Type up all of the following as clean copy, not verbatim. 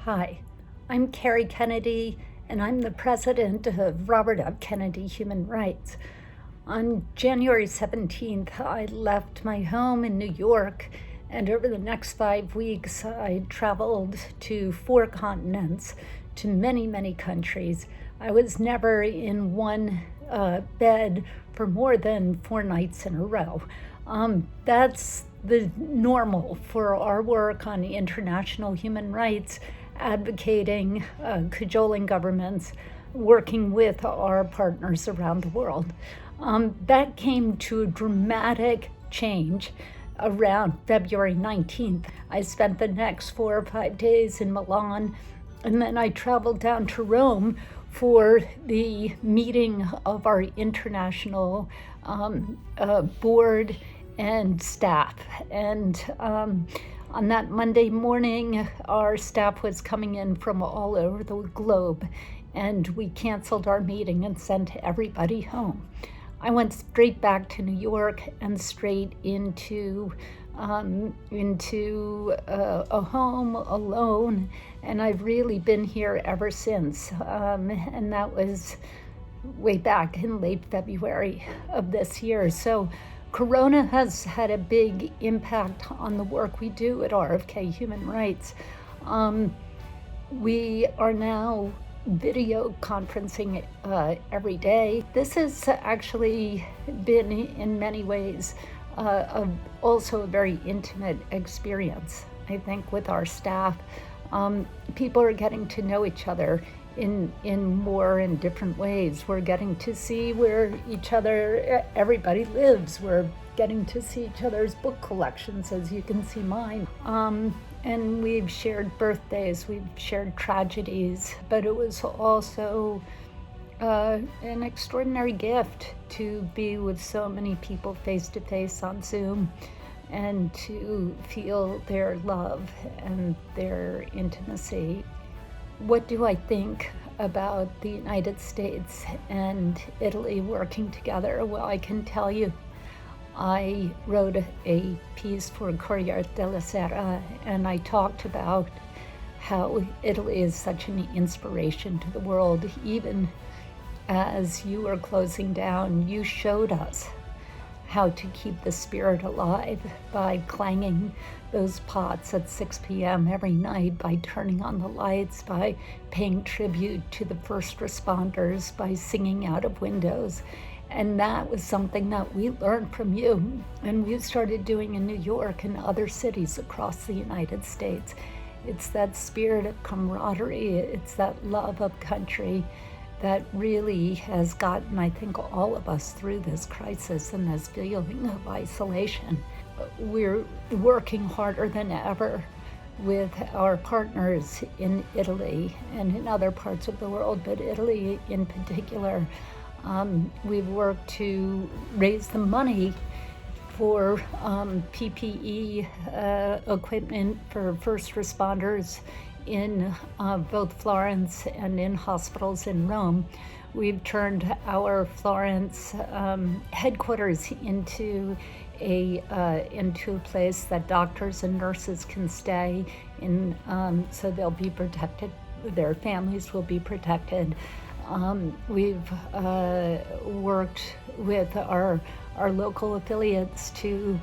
Hi, I'm Kerry Kennedy, and I'm the president of Robert F. Kennedy Human Rights. On January 17th, I left my home in New York, and over the next 5 weeks, I traveled to 4 continents, to many, many countries. I was never in one bed for more than 4 nights in a row. That's the normal for our work on international human rights, advocating, cajoling governments, working with our partners around the world. That came to a dramatic change around February 19th. I spent the next 4 or 5 days in Milan, and then I traveled down to Rome for the meeting of our international board and staff. And on that Monday morning, our staff was coming in from all over the globe, and we canceled our meeting and sent everybody home. I went straight back to New York and straight into a home alone, and I've really been here ever since. And that was way back in late February of this year. So Corona has had a big impact on the work we do at RFK Human Rights. We are now video conferencing every day. This has actually been, in many ways, also a very intimate experience, I think, with our staff. People are getting to know each other in more and different ways. We're getting to see where everybody lives. We're getting to see each other's book collections, as you can see mine. And we've shared birthdays, we've shared tragedies, but it was also an extraordinary gift to be with so many people face to face on Zoom and to feel their love and their intimacy. What do I think about the United States and Italy working together? Well, I can tell you, I wrote a piece for Corriere della Sera, and I talked about how Italy is such an inspiration to the world. Even as you were closing down, you showed us how to keep the spirit alive by clanging those pots at 6 p.m. every night, by turning on the lights, by paying tribute to the first responders, by singing out of windows. And that was something that we learned from you, and we started doing in New York and other cities across the United States. It's that spirit of camaraderie, it's that love of country that really has gotten, I think, all of us through this crisis and this feeling of isolation. We're working harder than ever with our partners in Italy and in other parts of the world, but Italy in particular. We've worked to raise the money for PPE equipment for first responders in both Florence and in hospitals in Rome. We've turned our Florence headquarters into a place that doctors and nurses can stay in, so they'll be protected, their families will be protected. We've worked with our local affiliates to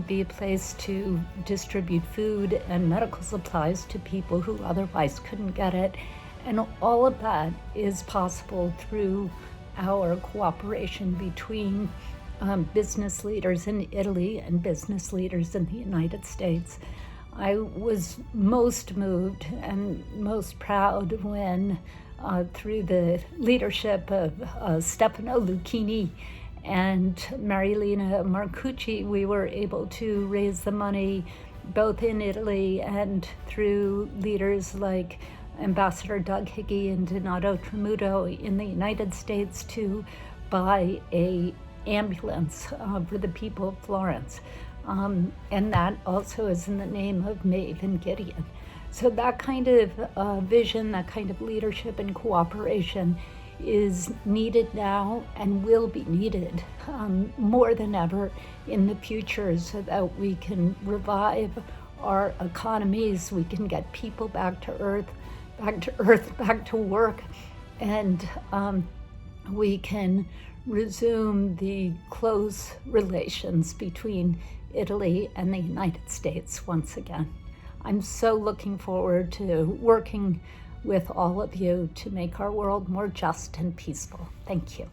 be a place to distribute food and medical supplies to people who otherwise couldn't get it. And all of that is possible through our cooperation between business leaders in Italy and business leaders in the United States. I was most moved and most proud when through the leadership of Stefano Lucchini and Marilena Marcucci, we were able to raise the money both in Italy and through leaders like Ambassador Doug Hickey and Donato Tramuto in the United States to buy an ambulance for the people of Florence. And that also is in the name of Maeve and Gideon. So that kind of vision, that kind of leadership and cooperation is needed now and will be needed more than ever in the future, so that we can revive our economies, we can get people back to earth, back to work, and we can resume the close relations between Italy and the United States once again. I'm so looking forward to working with all of you to make our world more just and peaceful. Thank you.